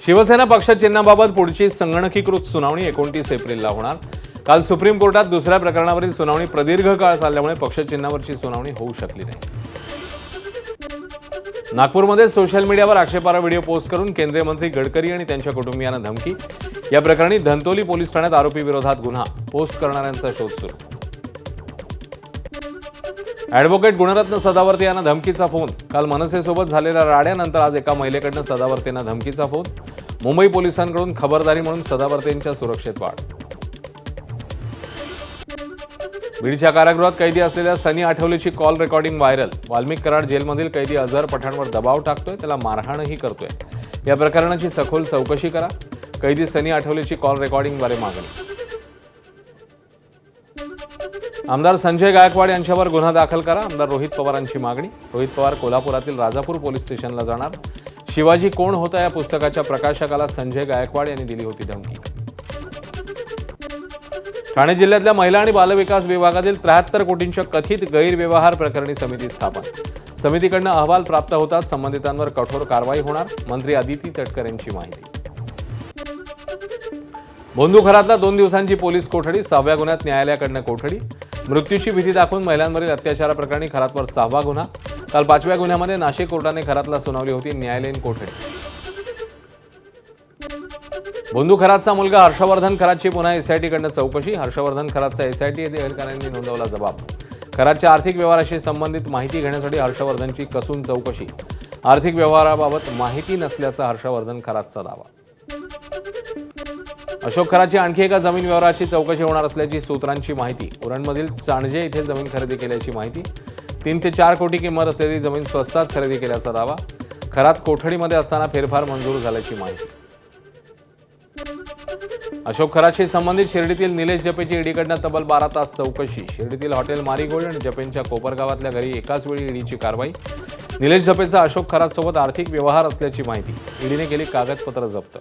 शिवसेना पक्ष चिन्हाबाबत पुढची संगणकीकृत सुनावणी 29 एप्रिलला होणार। काल सुप्रीम कोर्टात दुसऱ्या प्रकरणावरील सुनावणी प्रदीर्घ काळ चालल्यामुळे पक्ष चिन्हावरची सुनावणी होऊ शकली नाही। नागपूरमध्ये सोशल मीडियावर आक्षेपार्ह व्हिडिओ पोस्ट करून केंद्रीय मंत्री गडकरी आणि त्यांच्या कुटुंबियांना धमकी। या प्रकरणी धंतोली पोलीस ठाण्यात आरोपी विरोधात गुन्हा, पोस्ट करणाऱ्यांचा शोध सुरू। ॲडव्होकेट गुणरत्न सदावर्ते यांना धमकीचा फोन। काल मनसेसोबत झालेल्या राड्यानंतर आज एका महिलेकडून सदावर्तेंना धमकीचा फोन। मुंबई पोलिसांकडून खबरदारी म्हणून सदावर्तेंच्या सुरक्षेत वाढ। बीडच्या कारागृहात कैदी असलेल्या सनी आठवलेची call recording viral. Valmik Karad जेलमधील कैदी अझहर पठाणवर दबाव टाकतोय, त्याला मारहाणही करतोय। या प्रकरणाची सखोल चौकशी करा, कैदी सनी आठवलेची कॉल रेकॉर्डिंगद्वारे मागणी। आमदार संजय गायकवाड यांच्यावर गुन्हा दाखल करा, आमदार रोहित पवारांची मागणी। रोहित पवार कोल्हापुरातील राजापूर पोलीस स्टेशनला जाणार। शिवाजी कोण होता या पुस्तकाच्या प्रकाशकाला संजय गायकवाड यांनी दिली होती धमकी। ठाणे जिल्ह्यातल्या महिला आणि बालविकास विभागातील 73 कोटींच्या कथित गैरव्यवहार प्रकरणी समिती स्थापन। समितीकडून अहवाल प्राप्त होताच संबंधितांवर कठोर कारवाई होणार, मंत्री अदिती तटकरे यांची माहिती। बोंदूखरातला 2 दिवसांची पोलीस कोठडी, 6व्या गुन्ह्यात न्यायालयाकडून कोठडी। मृत्यूची भीती दाखवून महिलांवरील अत्याचाराप्रकरणी खरातवर 6वा गुन्हा। काल 5व्या गुन्ह्यामध्ये नाशिक कोर्टाने खरातला सुनावली होती न्यायालयीन कोठडी। बोंदूखरातचा मुलगा हर्षवर्धन खरातची पुन्हा एसआयटीकडून चौकशी। हर्षवर्धन खरातचा एसआयटी अधिकाऱ्यांनी नोंदवला जबाब। खरातच्या आर्थिक व्यवहाराशी संबंधित माहिती घेण्यासाठी हर्षवर्धनची कसून चौकशी। आर्थिक व्यवहाराबाबत माहिती नसल्याचा हर्षवर्धन खरातचा दावा। अशोक खरातची आणखी एका जमीन व्यवहाराची चौकशी होणार असल्याची सूत्रांची माहिती। उरणमधील चांडजे इथे जमीन खरेदी केल्याची माहिती। 3 ते 4 कोटी किंमत असलेली जमीन स्वस्तात खरेदी केल्याचा दावा। खरात कोठडीमध्ये असताना फेरफार मंजूर झाल्याची माहिती। अशोक खरातशी संबंधित शिर्डीतील निलेश जपेची ईडीकडून तब्बल 12 तास चौकशी। शिर्डीतील हॉटेल मारीगोल्ड आणि जपेंच्या कोपरगावातल्या घरी एकाच वेळी ईडीची कारवाई। निलेश जपेचा अशोक खरातसोबत आर्थिक व्यवहार असल्याची माहिती। ईडीने केली कागदपत्र जप्त।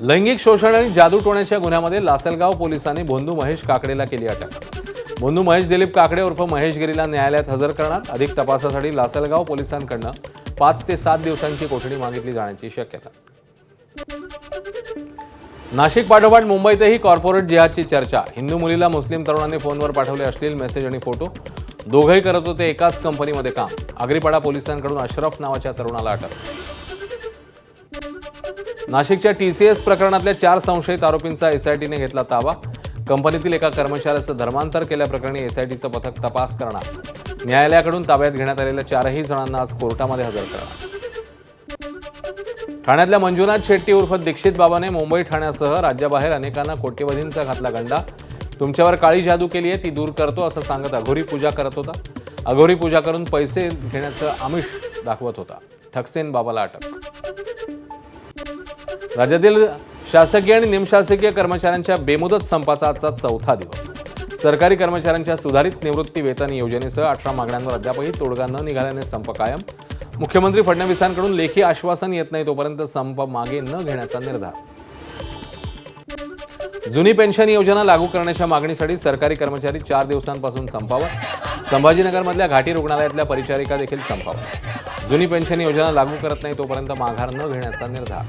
लैंगिक शोषण आणि जादूटोण्याच्या गुन्ह्यामध्ये लासलगाव पोलिसांनी भोंदू महेश काकडेला केली अटक। भोंदू महेश दिलीप काकडे उर्फ महेशगिरीला न्यायालयात हजर करणार। अधिक तपासासाठी लासलगाव पोलिसांकडून 5 ते 7 दिवसांची कोठडी मागितली जाण्याची शक्यता। नाशिक पाठोपाठ मुंबईतही कॉर्पोरेट जिहादची चर्चा। हिंदू मुलीला मुस्लिम तरुणाने फोनवर पाठवले अश्लील मेसेज आणि फोटो। दोघंही करत होते एकाच कंपनीमध्ये काम। आगरीपाडा पोलिसांकडून अशरफ नावाच्या तरुणाला अटक। नाशिकच्या टीसीएस प्रकरणातल्या 4 संशयित आरोपींचा एसआयटीने घेतला ताबा। कंपनीतील एका कर्मचाऱ्याचं धर्मांतर केल्याप्रकरणी एसआयटीचं पथक तपास करणार। न्यायालयाकडून ताब्यात घेण्यात आलेल्या 4ही जणांना आज कोर्टामध्ये हजर करणार। ठाण्यातल्या मंजुनाथ शेट्टी उर्फ दीक्षित बाबाने मुंबई ठाण्यासह राज्याबाहेर अनेकांना कोट्यवधींचा घातला गंडा। तुमच्यावर काळी जादू केली आहे, ती दूर करतो असं सांगत अघोरी पूजा करत होता। अघोरी पूजा करून पैसे घेण्याचं आमिष दाखवत होता। ठकसेन बाबाला अटक। राज्यातील शासकीय आणि निमशासकीय कर्मचाऱ्यांच्या बेमुदत संपाचा आजचा 4था दिवस। सरकारी कर्मचाऱ्यांच्या सुधारित निवृत्ती वेतन योजनेसह 18 मागण्यांवर अद्यापही तोडगा न निघाल्याने संप कायम। मुख्यमंत्री फडणवीसांकडून लेखी आश्वासन येत नाही तोपर्यंत संप मागे न घेण्याचा निर्धार। जुनी पेन्शन योजना लागू करण्याच्या मागणीसाठी सरकारी कर्मचारी 4 दिवसांपासून संपावर। संभाजीनगरमधल्या घाटी रुग्णालयातल्या परिचारिका देखील संपावर। जुनी पेन्शन योजना लागू करत नाही तोपर्यंत माघार न घेण्याचा निर्धार।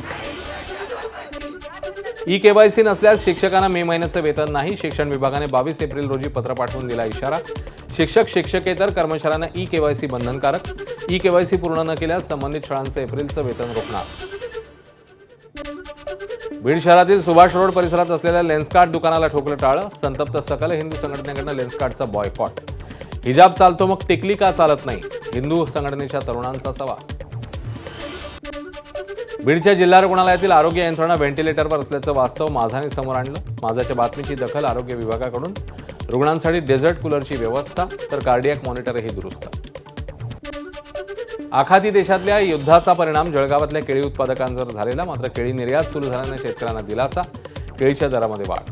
ई-केवायसी नसल्यास शिक्षकांना मे महिन्याचं वेतन नाही। शिक्षण विभागाने 22 एप्रिल रोजी पत्र पाठवून दिला इशारा। शिक्षक शिक्षकेतर कर्मचाऱ्यांना ई-केवायसी बंधनकारक। ई-केवायसी पूर्ण न केल्यास संबंधित शाळांचं एप्रिलचं वेतन रोखणार। बीड शहरातील सुभाष रोड परिसरात असलेल्या लेन्सकार्ट दुकानाला ठोकलं टाळं। संतप्त सकल हिंदू संघटनेकडून लेन्सकार्टचा बॉयकॉट। हिजाब चालतो मग टिकली का चालत नाही, हिंदू संघटनेच्या तरुणांचा सवाल। बीडच्या जिल्हा रुग्णालयातील आरोग्य यंत्रणा व्हेंटिलेटरवर असल्याचं वास्तव माझाने समोर आणलं। माझाच्या बातमीची दखल आरोग्य विभागाकडून। रुग्णांसाठी डेझर्ट कूलरची व्यवस्था तर कार्डियक मॉनिटरही दुरुस्त। आखाती देशातल्या युद्धाचा परिणाम जळगावातल्या केळी उत्पादकांवर झालेला, मात्र केळी निर्यात सुरू झाल्याने शेतकऱ्यांना दिलासा। केळीच्या दरामध्ये वाढ।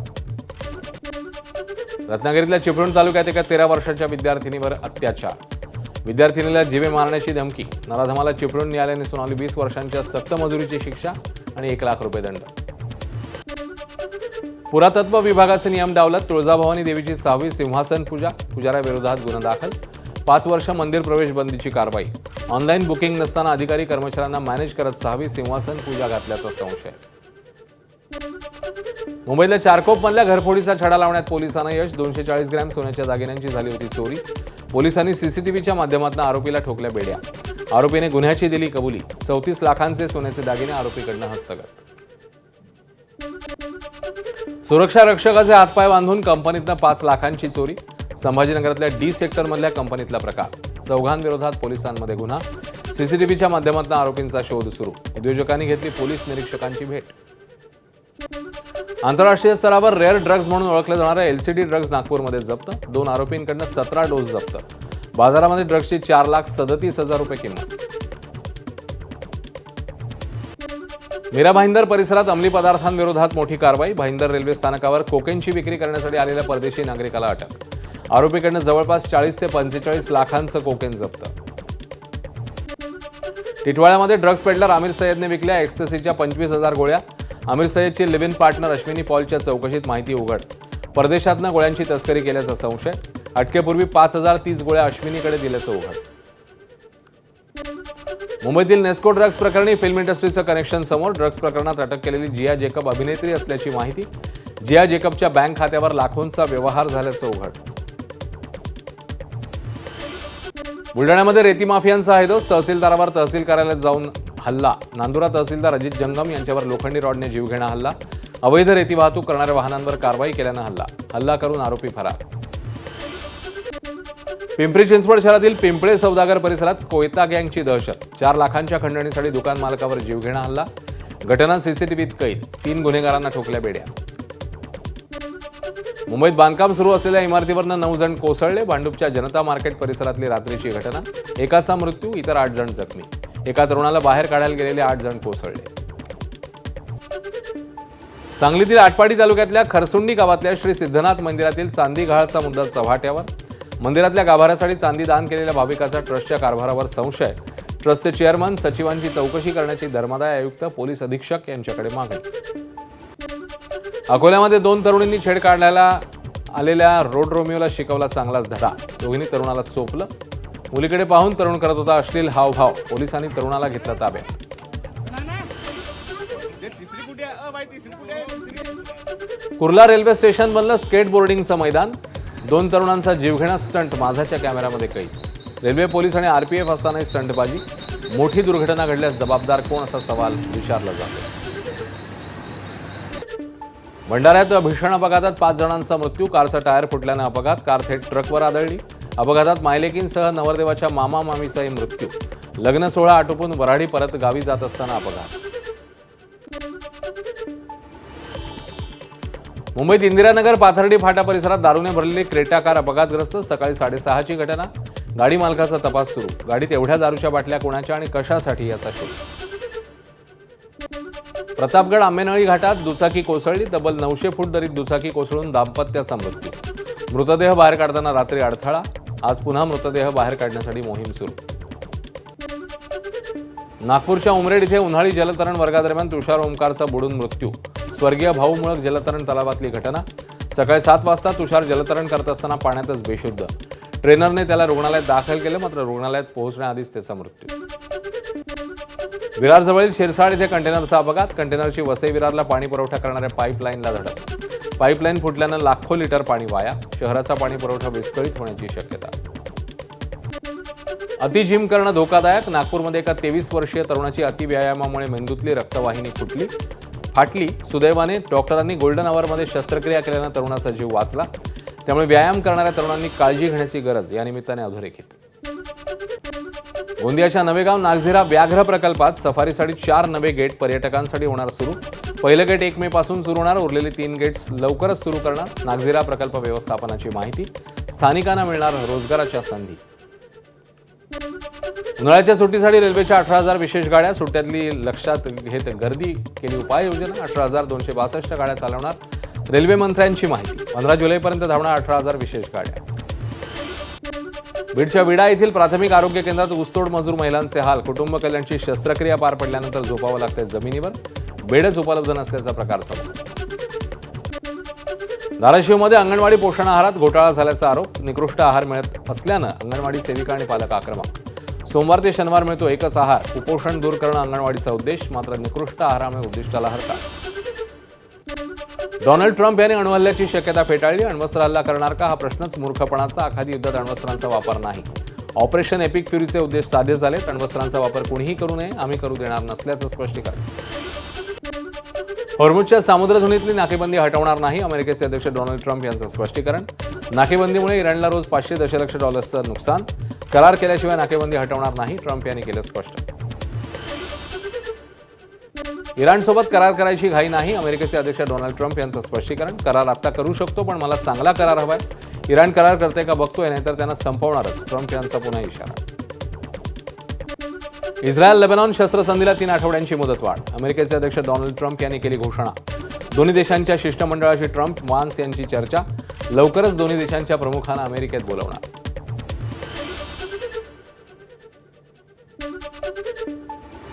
रत्नागिरीतल्या चिपळूण तालुक्यात एका 13 वर्षाच्या विद्यार्थिनीवर अत्याचार। विद्यार्थिनीला जीवे मारण्याची धमकी। नराधमाला चिपळूण न्यायालयाने सुनावली 20 वर्षांच्या सक्त मजुरीची शिक्षा आणि 1 लाख रुपये दंड। पुरातत्व विभागाचे नियम डावलत तुळजाभवानी देवीची 6वी सिंहासन पूजा। पुजाऱ्याविरोधात गुन्हा दाखल। 5 वर्ष मंदिर प्रवेश बंदीची कारवाई, ऑनलाईन बुकिंग नसताना अधिकारी कर्मचाऱ्यांना मॅनेज करत 6वी सिंहासन पूजा घातल्याचा संशय. मुंबईतल्या चारकोपमधल्या घरफोडीचा छडा लावण्यात पोलिसांना यश. 240 ग्रॅम सोन्याच्या दागिन्यांची झाली होती चोरी. पोलिसांनी सीसीटीव्हीच्या माध्यमातून आरोपीला ठोकल्या बेड्या. आरोपीने गुन्ह्याची दिली कबुली. 34 लाखांचे सोन्याचे दागिने आरोपीकडनं हस्तगत. सुरक्षा रक्षकाचे हातपाय बांधून कंपनीतनं 5 लाखांची चोरी. संभाजीनगरातल्या डी सेक्टरमधल्या कंपनीतला प्रकार. चौघांविरोधात पोलिसांमध्ये गुन्हा. सीसीटीव्हीच्या माध्यमातून आरोपींचा शोध सुरू. उद्योजकांनी घेतली पोलीस निरीक्षकांची भेट. आंतरराष्ट्रीय स्तरावर रेअर ड्रग्ज म्हणून ओळखले जाणारे एलसीडी ड्रग्ज नागपूरमध्ये जप्त. 2 आरोपींकडून 17 डोस जप्त. बाजारामध्ये ड्रग्जची 4,37,000 रुपये किंमत. मीरा भाईंदर परिसरात अंमली पदार्थांविरोधात मोठी कारवाई. भाईंदर रेल्वे स्थानकावर कोकेनची विक्री करण्यासाठी आलेल्या परदेशी नागरिकाला अटक. आरोपीकडनं जवळपास 40 ते 45 लाखांचं कोकेन जप्त. टिटवाळ्यामध्ये ड्रग्ज पेडलर आमिर सय्यदने विकल्या एक्सटेसीच्या 25,000 गोळ्या. आमिर सय्यदची लिव्ह इन पार्टनर अश्विनी पॉलच्या चौकशीत माहिती उघड. परदेशातनं गोळ्यांची तस्करी केल्याचा संशय. अटकेपूर्वी 5,030 गोळ्या अश्विनीकडे दिल्याचं उघड. मुंबईतील नेस्को ड्रग्ज प्रकरणी फिल्म इंडस्ट्रीचं कनेक्शन समोर. ड्रग्ज प्रकरणात अटक केलेली जिया जेकब अभिनेत्री असल्याची माहिती. जिया जेकबच्या बँक खात्यावर लाखोंचा व्यवहार झाल्याचं उघड. बुलढाण्यामध्ये रेती माफियांचा हैदोस. तहसीलदारावर तहसील कार्यालयात जाऊन हल्ला. नांदुरा तहसीलदार अजित जंगम यांच्यावर लोखंडी रॉडने जीवघेणा हल्ला. अवैध रेती वाहतूक करणाऱ्या वाहनांवर कारवाई केल्यानं हल्ला करून आरोपी फरार. पिंपरी चिंचवड शहरातील पिंपळे सौदागर परिसरात कोयता गँगची दहशत. 4 लाखांच्या खंडणीसाठी दुकान मालकावर जीवघेणा हल्ला. घटना सीसीटीव्हीत कैद. 3 गुन्हेगारांना ठोकल्या बेड्या. मुंबईत बांधकाम सुरू असलेल्या इमारतीवरनं 9 जण कोसळले. भांडूपच्या जनता मार्केट परिसरातली रात्रीची घटना. एकाचा मृत्यू, इतर 8 जण जखमी. एका तरुणाला बाहेर काढायला गेलेले 8 जण कोसळले. सांगलीतील आटपाडी तालुक्यातल्या खरसुंडी गावातल्या श्री सिद्धनाथ मंदिरातील चांदी गहाळचा मुद्दा चव्हाट्यावर. मंदिरातल्या गाभाऱ्यासाठी चांदी दान केलेल्या भाविकाचा ट्रस्टच्या कारभारावर संशय. ट्रस्टचे चेअरमन, सचिवांची चौकशी करण्याची धर्मादाय आयुक्त, पोलीस अधीक्षक यांच्याकडे मागणी. अकोल्यामध्ये 2 तरुणींनी छेड काढायला आलेल्या रोड रोमिओला शिकवला चांगलाच धडा. दोघींनी तरुणाला चोपलं. मुलीकडे पाहून तरुण करत होता अश्लील हावभाव. पोलिसांनी तरुणाला घेतला ताब्यात. कुर्ला रेल्वे स्टेशन बनलं स्केटबोर्डिंगचं मैदान. 2 तरुणांचा जीवघेणा स्टंट माझाच्या कॅमेऱ्यामध्ये कैद. रेल्वे पोलीस आणि आरपीएफ असतानाही स्टंटबाजी. मोठी दुर्घटना घडल्यास जबाबदार कोण असा सवाल विचारला जातो. भंडाऱ्यात भीषण अपघातात 5 जणांचा मृत्यू. कारचा टायर फुटल्यानं अपघात. कार थेट ट्रकवर आदळली. अपघातात मायलेकींसह नवरदेवाच्या मामा मामीचाही मृत्यू. लग्न सोहळा आटोपून वऱ्हाडी परत गावी जात असताना अपघात. मुंबईत इंदिरानगर पाथर्डी फाटा परिसरात दारूने भरलेली क्रेटा कार अपघातग्रस्त. सकाळी 6:30ची घटना. गाडी मालकाचा तपास सुरू. गाडीत एवढ्या दारूच्या बाटल्या कोणाच्या आणि कशासाठी याचा शोध. प्रतापगड आंबेनळी घाटात दुचाकी कोसळली. तब्बल 900 फूट दरीत दुचाकी कोसळून दाम्पत्याचा मृत्यू. मृतदेह बाहेर काढताना रात्री अडथळा. आज पुन्हा मृतदेह बाहेर काढण्यासाठी मोहीम सुरू. नागपूरच्या उमरेड इथे उन्हाळी जलतरण वर्गादरम्यान तुषार ओमकारचा बुडून मृत्यू. स्वर्गीय भाऊ मुळक जलतरण तलावातली घटना. सकाळी 7 वाजता तुषार जलतरण करत असताना पाण्यातच बेशुद्ध. ट्रेनरने त्याला रुग्णालयात दाखल केलं, मात्र रुग्णालयात पोहोचण्याआधीच त्याचा मृत्यू. विरारजवळील शिरसाळ इथे कंटेनरचा अपघात. कंटेनरची वसई विरारला पाणी पुरवठा करणाऱ्या पाईपलाईनला धडक. पाईपलाईन फुटल्यानं लाखो लिटर पाणी वाया. शहराचा पाणी पुरवठा विस्कळीत होण्याची शक्यता. अतिजिम करणं धोकादायक. नागपूरमध्ये एका 23 वर्षीय तरुणाची अतिव्यायामामुळे मेंदूतली रक्तवाहिनी फाटली. सुदैवाने डॉक्टरांनी गोल्डन आवरमध्ये शस्त्रक्रिया केल्यानं तरुणाचा जीव वाचला. त्यामुळे व्यायाम करणाऱ्या तरुणांनी काळजी घेण्याची गरज या निमित्ताने अधोरेखित. गोंदियाच्या नवेगाव नागझिरा व्याघ्र प्रकल्पात सफारीसाठी 4 नवे गेट पर्यटकांसाठी होणार सुरू. पहिलं गेट 1 मे पासून सुरू होणार. उरलेले 3 गेट्स लवकरच सुरू करणार. नागझिरा प्रकल्प व्यवस्थापनाची माहिती. स्थानिकांना मिळणार रोजगाराच्या संधी. उन्हाळ्याच्या सुट्टीसाठी रेल्वेच्या 18,000 विशेष गाड्या. सुट्ट्यातली लक्षात घेत गर्दी केली उपाययोजना. 18,262 गाड्या चालवणार. रेल्वे मंत्र्यांची माहिती. 15 जुलैपर्यंत धावणार 18,000 विशेष गाड्या. बीडच्या विडा येथील प्राथमिक आरोग्य केंद्रात ऊसतोड मजूर महिलांचे हाल. कुटुंब कल्याणची शस्त्रक्रिया पार पडल्यानंतर झोपावं लागतंय जमिनीवर. बेडच उपलब्ध नसल्याचा प्रकार समोर. धाराशिवमध्ये अंगणवाडी पोषण आहारात घोटाळा झाल्याचा आरोप. निकृष्ट आहार मिळत असल्यानं अंगणवाडी सेविका आणि पालक आक्रमक. सोमवार ते शनिवार मिळतो एकच आहार. कुपोषण दूर करणं अंगणवाडीचा उद्देश, मात्र निकृष्ट आहारामुळे उद्दिष्टाला हरकत. डोनाल्ड ट्रम्प यांनी अणुहल्ल्याची शक्यता फेटाळली. अण्वस्त्र हल्ला करणार का हा प्रश्नच मूर्खपणाचा. आखाती युद्धात अण्वस्त्रांचा वापर नाही. ऑपरेशन एपिक फ्युरीचे उद्देश साध्य झालेत. अण्वस्त्रांचा वापर कुणीही करू नये, आम्ही करू देणार नसल्याचं स्पष्टीकरण. हॉर्मुझच्या सामुद्रधुनीतली नाकेबंदी हटवणार नाही. अमेरिकेचे अध्यक्ष डोनाल्ड ट्रम्प यांचं स्पष्टीकरण. नाकेबंदीमुळे इराणला रोज 500 दशलक्ष डॉलर्सचं नुकसान. करार केल्याशिवाय नाकेबंदी हटवणार नाही, ट्रम्प यांनी केलं स्पष्ट. इराणसोबत करार करायची घाई नाही. अमेरिकेचे अध्यक्ष डोनाल्ड ट्रम्प यांचं स्पष्टीकरण. करार आत्ता करू शकतो, पण मला चांगला करार हवाय. इराण करार करते का बघतोय, नाहीतर त्यांना संपवणारच, ट्रम्प यांचा पुन्हा इशारा. इस्रायल लेबनॉन शस्त्रसंधीला 3 आठवड्यांची मुदतवाढ. अमेरिकेचे अध्यक्ष डोनाल्ड ट्रम्प यांनी केली घोषणा. दोन्ही देशांच्या शिष्टमंडळाशी ट्रम्प वान्स यांची चर्चा. लवकरच दोन्ही देशांच्या प्रमुखांना अमेरिकेत बोलवणार.